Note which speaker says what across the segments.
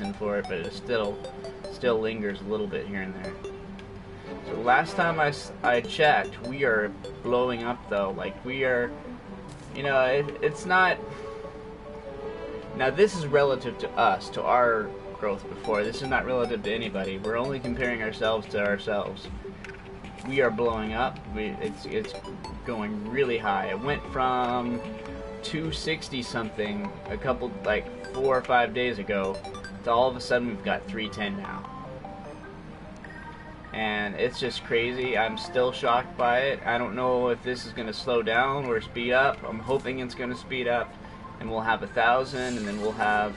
Speaker 1: destined for it, but it still lingers a little bit here and there. So last time I checked, we are blowing up though. Like, we are, you know, it's not. Now this is relative to us, to our growth before. This is not relative to anybody. We're only comparing ourselves to ourselves. We are blowing up. It's going really high. It went from 260 something a couple, like 4 or 5 days ago, to all of a sudden we've got 310 now. And it's just crazy. I'm still shocked by it. I don't know if this is going to slow down or speed up. I'm hoping it's going to speed up, and we'll have 1,000, and then we'll have,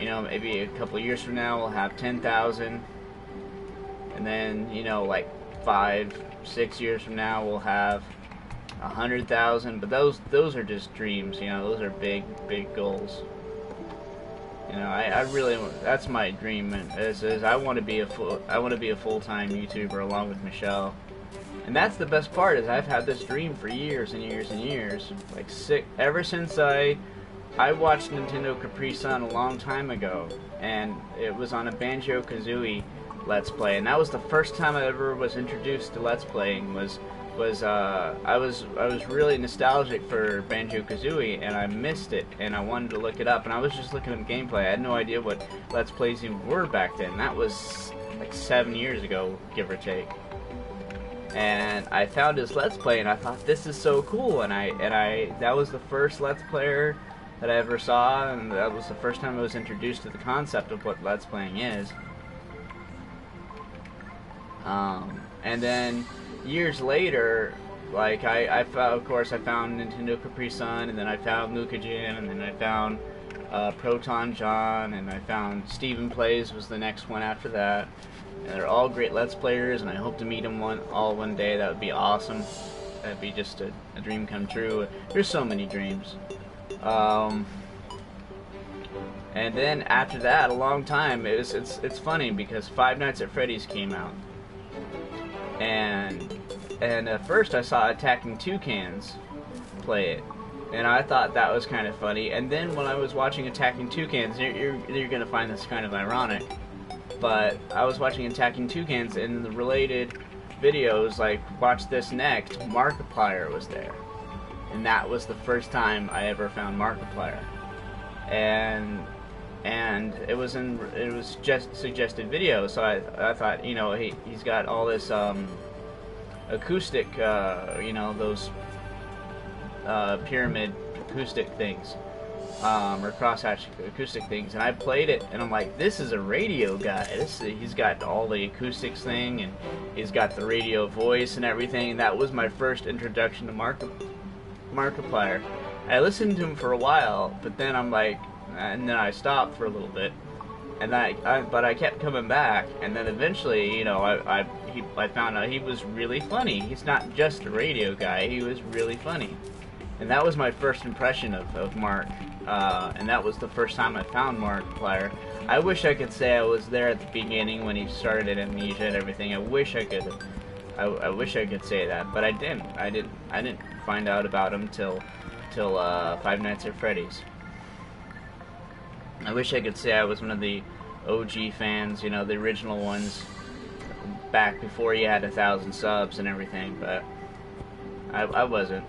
Speaker 1: you know, maybe a couple years from now we'll have 10,000, and then, you know, like 5, 6 years from now we'll have 100,000. But those are just dreams, you know. Those are big goals. You know, I really, that's my dream. Is I want to be a full-time YouTuber along with Michelle, and that's the best part. Is I've had this dream for years and years and years, like ever since I watched Nintendo Capri Sun a long time ago, and it was on a Banjo-Kazooie Let's Play, and that was the first time I ever was introduced to Let's Playing. I was really nostalgic for Banjo-Kazooie, and I missed it, and I wanted to look it up, and I was just looking at gameplay. I had no idea what Let's Plays even were back then. That was like 7 years ago, give or take. And I found his Let's Play, and I thought, this is so cool, and that was the first Let's Player that I ever saw, and that was the first time I was introduced to the concept of what Let's Playing is. And then years later, like I found, of course, I found Nintendo Capri Sun, and then I found Lucajin, and then I found Proton John, and I found Steven Plays was the next one after that. And they're all great Let's Players, and I hope to meet them all one day. That would be awesome. That'd be just a dream come true. There's so many dreams. And then after that, a long time, it's funny because Five Nights at Freddy's came out. And at first I saw Attacking Toucans play it, and I thought that was kind of funny. And then when I was watching Attacking Toucans, you're gonna find this kind of ironic, but I was watching Attacking Toucans, and in the related videos, like Watch This Next, Markiplier was there, and that was the first time I ever found Markiplier, and it was just suggested video. So I thought, you know, he's got all this acoustic, you know, those pyramid acoustic things, or crosshatch acoustic things, and I played it, and I'm like, this is a radio guy. He's got all the acoustics thing, and he's got the radio voice and everything. And that was my first introduction to Markiplier. I listened to him for a while, but then I'm like, and then I stopped for a little bit, and but I kept coming back, and then eventually, you know, I found out he was really funny. He's not just a radio guy. He was really funny, and that was my first impression of Mark, and that was the first time I found Markiplier. I wish I could say I was there at the beginning when he started at Amnesia and everything. I wish I could. I wish I could say that, but I didn't. I didn't find out about him till Five Nights at Freddy's. I wish I could say I was one of the OG fans, you know, the original ones, back before he had 1,000 subs and everything, but I wasn't.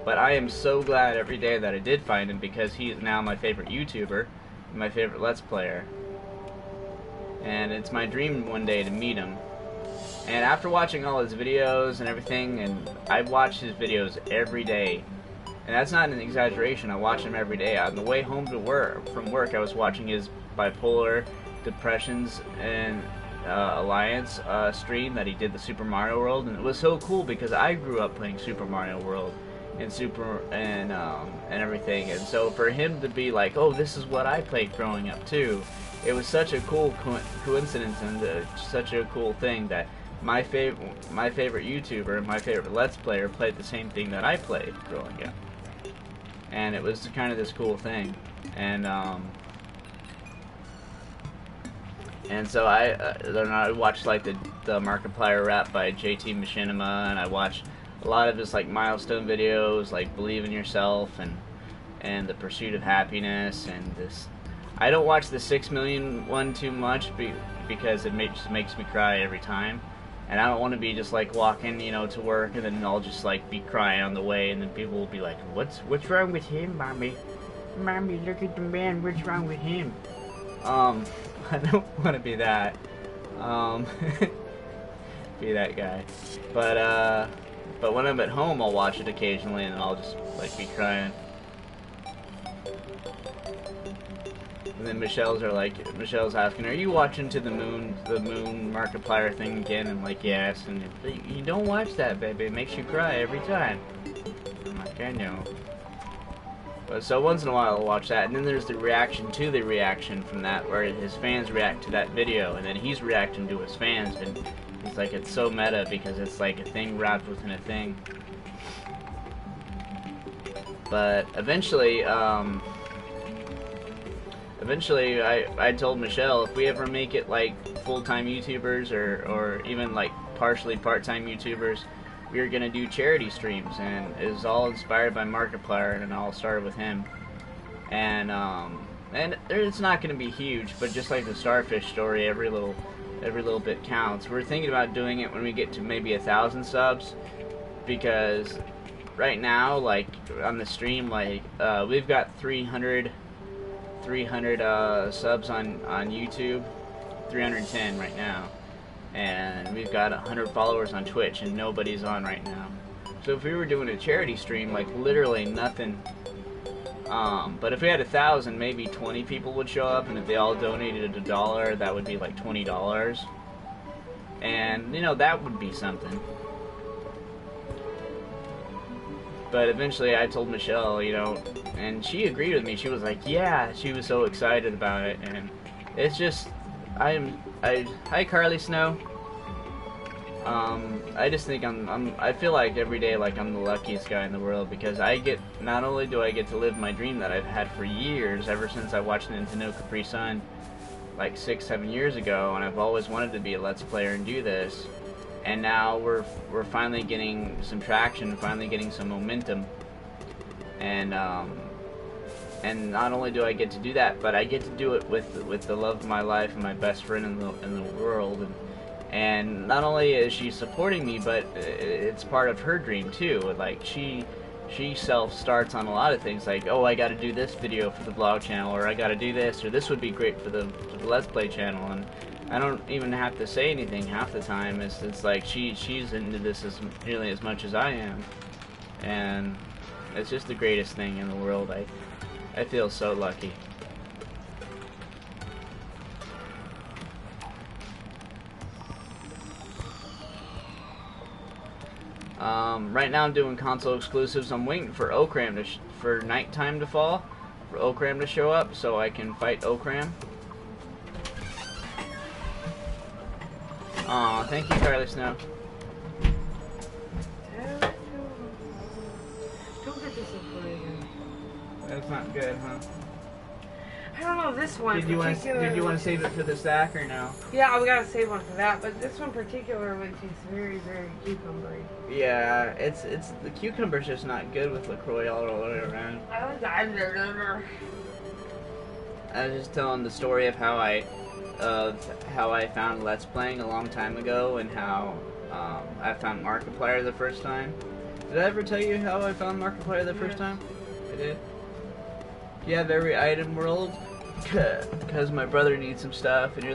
Speaker 1: But I am so glad every day that I did find him, because he is now my favorite YouTuber, my favorite Let's Player, and it's my dream one day to meet him. And after watching all his videos and everything, and I watch his videos every day, and that's not an exaggeration, I watch him every day. On the way home from work, I was watching his Bipolar Depressions and Alliance stream that he did, the Super Mario World, and it was so cool because I grew up playing Super Mario World and everything, and so for him to be like, oh, this is what I played growing up too, it was such a cool coincidence, and such a cool thing that my favorite YouTuber, my favorite Let's Player, played the same thing that I played growing up. And it was kind of this cool thing, and so I watched like the Markiplier rap by JT Machinima, and I watched a lot of his like milestone videos, like Believe in Yourself and The Pursuit of Happiness, and this. I don't watch the 6 million one too much because it just makes me cry every time. And I don't want to be just like walking, you know, to work and then I'll just like be crying on the way and then people will be like, what's wrong with him, mommy? Mommy, look at the man, what's wrong with him? I don't want to be that. Be that guy. But when I'm at home, I'll watch it occasionally, and I'll just like be crying. And then Michelle's asking, "Are you watching the moon Markiplier thing again?" I'm like, "Yes." And you don't watch that, baby. It makes you cry every time. I'm like, I know. But so once in a while I'll watch that, and then there's the reaction to the reaction from that, where his fans react to that video, and then he's reacting to his fans, and it's like it's so meta because it's like a thing wrapped within a thing. But eventually, I told Michelle if we ever make it like full-time YouTubers or even like partially part-time YouTubers, we were gonna do charity streams, and it was all inspired by Markiplier, and it all started with him. And it's not gonna be huge, but just like the Starfish story, every little bit counts. We're thinking about doing it when we get to maybe 1,000 subs, because right now, like on the stream, like we've got 300 subs on YouTube, 310 right now, and we've got 100 followers on Twitch, and nobody's on right now. So if we were doing a charity stream, like literally nothing. But if we had 1,000, maybe 20 people would show up, and if they all donated $1, that would be like $20. And, you know, that would be something. But eventually I told Michelle, you know, and she agreed with me. She was like, yeah, she was so excited about it. And it's just, hi Carly Snow. I just think I feel like every day like I'm the luckiest guy in the world, because not only do I get to live my dream that I've had for years, ever since I watched Nintendo Capri Sun like 6-7 years ago, and I've always wanted to be a Let's Player and do this, and now we're finally getting some traction, finally getting some momentum, and not only do I get to do that, but I get to do it with the love of my life and my best friend in the world. And not only is she supporting me, but it's part of her dream too. Like she self-starts on a lot of things, like, oh, I got to do this video for the vlog channel, or I got to do this, or this would be great for the Let's Play channel. And I don't even have to say anything half the time. It's like she's into this nearly as much as I am, and it's just the greatest thing in the world. I feel so lucky. Right now I'm doing console exclusives. I'm waiting for Okram for nighttime to fall, for Okram to show up so I can fight Okram. Aw, thank you, Carly Snow.
Speaker 2: Don't get disappointed.
Speaker 1: That's not good, huh?
Speaker 2: I don't know this one.
Speaker 1: Did you want to save it for the stack or no?
Speaker 2: Yeah, we gotta save one for that. But this one particularly tastes very, very cucumbery.
Speaker 1: Yeah, it's the cucumber's just not good with LaCroix all the way around. I was just telling the story of how I found Let's Playing a long time ago, and how I found Markiplier the first time. Did I ever tell you how I found Markiplier the first time? I did. You have every item world, because my brother needs some stuff, and you're